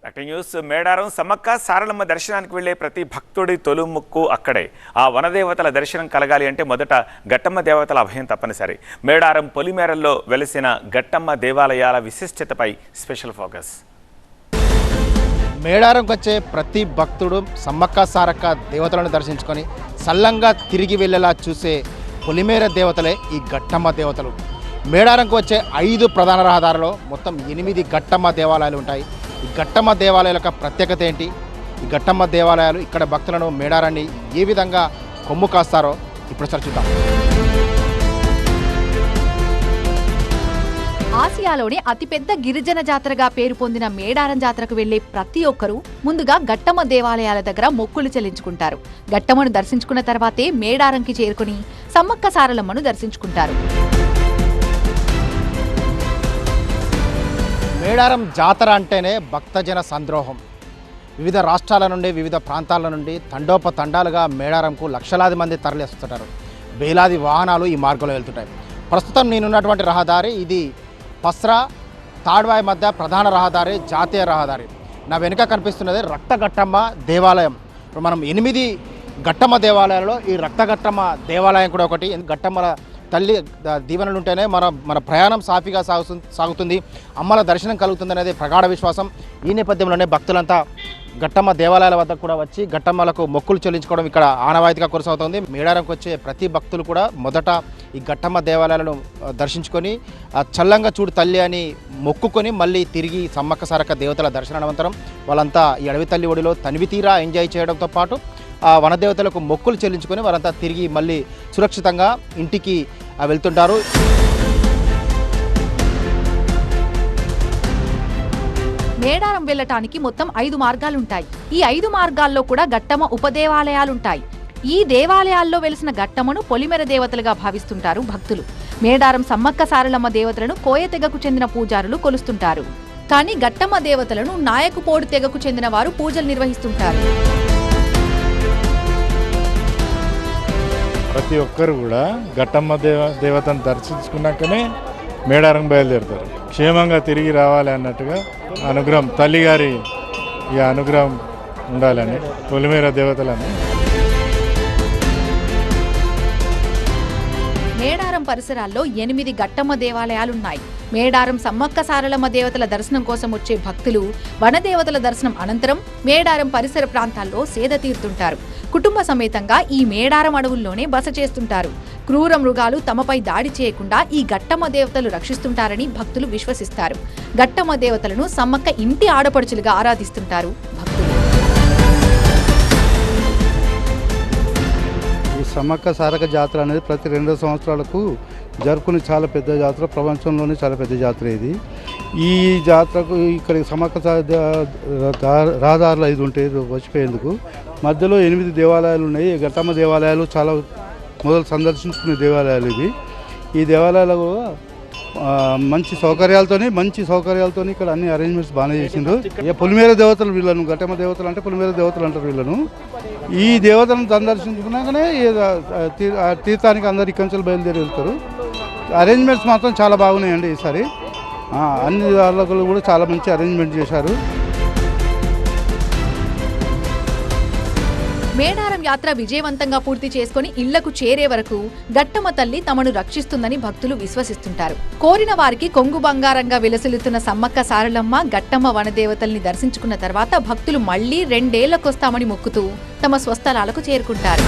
News Medaram Sammakka Saralamma దర్శనానికి వెళ్లే ప్రతి భక్తుడి తొలి ముక్కు అక్కడే. ఆ వనదేవతల దర్శనం కలగాలి అంటే మొదట గట్టమ్మ దేవతల అభయం తప్పనిసరి. మేడారం పొలిమేరల్లో వెలిసిన గట్టమ్మ దేవాలయాల విశిష్టతపై స్పెషల్ ఫోకస్. మేడారంకి వచ్చే ప్రతి భక్తుడు సమ్మక్క సారక్క దేవతలను దర్శించుకొని సల్లంగా తిరిగి వెళ్ళేలా చూసే పొలిమేర దేవతలే ఈ గట్టమ్మ దేవతలు. మేడారంకి వచ్చే 5 ప్రధాన రహదారుల్లో మొత్తం 8 గట్టమ్మ దేవాలయాలు ఉంటాయి. ఈ గట్టమ్మ దేవాలయాల యొక్క ప్రత్యేకత ఏంటి, ఈ గట్టమ్మ దేవాలయాలు ఇక్కడ భక్తులను మేడారాన్ని ఏ విధంగా కొమ్ము కాస్తారో ఇప్పుడు చర్చిద్దాం. ఆసియాలోని అతిపెద్ద గిరిజన జాతరగా పేరు పొందిన మేడారం జాతరకు వెళ్లే ప్రతి ఒక్కరూ ముందుగా గట్టమ్మ దేవాలయాల దగ్గర మొక్కులు చెల్లించుకుంటారు. గట్టమ్మను దర్శించుకున్న తర్వాతే మేడారంకి చేరుకుని సమ్మక్క సారలమ్మను దర్శించుకుంటారు. మేడారం జాతర అంటేనే భక్తజన సంద్రోహం. వివిధ రాష్ట్రాల నుండి వివిధ ప్రాంతాల నుండి తండోపతండాలుగా మేడారంకు లక్షలాది మంది తరలిస్తుంటారు. వేలాది వాహనాలు ఈ మార్గంలో వెళ్తుంటాయి. ప్రస్తుతం నేనున్నటువంటి రహదారి ఇది పస్రా తాడ్వాయి మధ్య ప్రధాన రహదారి, జాతీయ రహదారి. నా వెనుక కనిపిస్తున్నది రక్తగట్టమ్మ దేవాలయం. ఇప్పుడు మనం 8 గట్టమ్మ దేవాలయాల్లో ఈ రక్తగట్టమ్మ దేవాలయం కూడా ఒకటి. గట్టమ్మల తల్లి దీవెనలు ఉంటేనే మన ప్రయాణం సాఫీగా సాగుతుంది, అమ్మల దర్శనం కలుగుతుంది అనేది ప్రగాఢ విశ్వాసం. ఈ నేపథ్యంలోనే భక్తులంతా గట్టమ్మ దేవాలయాల వద్ద కూడా వచ్చి గట్టమ్మలకు మొక్కులు చెల్లించుకోవడం ఇక్కడ ఆనవాయితీగా కొనసాగుతుంది. మేడారంకి వచ్చే ప్రతి భక్తులు కూడా మొదట ఈ గట్టమ్మ దేవాలయాలను దర్శించుకొని చల్లంగా చూడు తల్లి అని మొక్కుకొని మళ్ళీ తిరిగి సమ్మక్క సారక్క దేవతల దర్శనానంతరం వాళ్ళంతా ఈ అడవి తల్లి ఒడిలో తనివి తీరా ఎంజాయ్ చేయడంతో పాటు ఆ వనదేవతలకు మొక్కులు చెల్లించుకొని వారంతా తిరిగి మళ్ళీ సురక్షితంగా ఇంటికి వెళ్తుంటారు. మేడారం వెళ్లటానికి మొత్తం 5 మార్గాలుంటాయి. ఈ 5 మార్గాల్లో కూడా గట్టమ్మ ఉపదేవాలయాలుంటాయి. ఈ దేవాలయాల్లో వెలిసిన గట్టమ్మను పొలిమెర దేవతలుగా భావిస్తుంటారు భక్తులు. మేడారం సమ్మక్క సారలమ్మ దేవతలను కోయ తెగకు చెందిన పూజారులు కొలుస్తుంటారు. కానీ గట్టమ్మ దేవతలను నాయకుపోడు తెగకు చెందిన వారు పూజలు నిర్వహిస్తుంటారు. ప్రతి ఒక్కరు కూడా గట్టమ్మ దేవతను దర్శించుకున్నాకనే మేడారం బయలుదేరుతారు. క్షేమంగా తిరిగి రావాలి అన్నట్టుగా అనుగ్రహం తల్లిగారి ఈ అనుగ్రహం ఉండాలని పొలిమేర దేవతలని. మేడారం పరిసరాల్లో 8 గట్టమ్మ దేవాలయాలున్నాయి. మేడారం సమ్మక్క సారలమ్మ దేవతల దర్శనం కోసం వచ్చే భక్తులు వనదేవతల దర్శనం అనంతరం మేడారం పరిసర ప్రాంతాల్లో సేద తీరుతుంటారు. కుటుంబ సమేతంగా ఈ మేడారం అడవుల్లోనే బస చేస్తుంటారు. క్రూర మృగాలు తమపై దాడి చేయకుండా ఈ గట్టమ్మ దేవతలు రక్షిస్తుంటారని భక్తులు విశ్వసిస్తారు. గట్టమ్మ దేవతలను సమ్మక్క ఇంటి ఆడపడుచులుగా ఆరాధిస్తుంటారు భక్తులు. ఈ సమ్మక్క సారక్క జాతర అనేది ప్రతి 2 సంవత్సరాలకు జరుపుకునే చాలా పెద్ద జాతర, ప్రపంచంలోనే చాలా పెద్ద జాతర ఇది. ఈ జాతరకు ఇక్కడ సమ్మక్క రహదారులు 5 ఉంటాయి వచ్చిపోయేందుకు. మధ్యలో 8 దేవాలయాలు ఉన్నాయి. గట్టమ్మ దేవాలయాలు చాలా మొదలు సందర్శించుకునే దేవాలయాలు ఇవి. ఈ దేవాలయాలు మంచి సౌకర్యాలతో ఇక్కడ అన్ని అరేంజ్మెంట్స్ బాగానే చేసిండ్రు. ఇక పొలిమేర దేవతలు వీళ్ళను, గట్టమ్మ దేవతలు అంటే పొలిమేర దేవతలు అంటారు వీళ్ళను. ఈ దేవతలను సందర్శించుకున్నాకనే తీర్థానికి అందరు ఇక్కడి నుంచి బయలుదేరి వెళ్తారు. అరేంజ్మెంట్స్ మాత్రం చాలా బాగున్నాయండి ఈసారి. అన్ని వాళ్ళకు కూడా చాలా మంచి అరేంజ్మెంట్ చేశారు. మేడారం యాత్ర విజయవంతంగా పూర్తి చేసుకుని ఇళ్లకు చేరే వరకు గట్టమ్మ తల్లి తమను రక్షిస్తుందని భక్తులు విశ్వసిస్తుంటారు. కోరిన వారికి కొంగు బంగారంగా విలసిల్లుతున్న సమ్మక్క సారలమ్మ గట్టమ్మ వనదేవతల్ని దర్శించుకున్న తర్వాత భక్తులు మళ్లీ 2 ఏళ్లకొస్తామని మొక్కుతూ తమ స్వస్థలాలకు చేరుకుంటారు.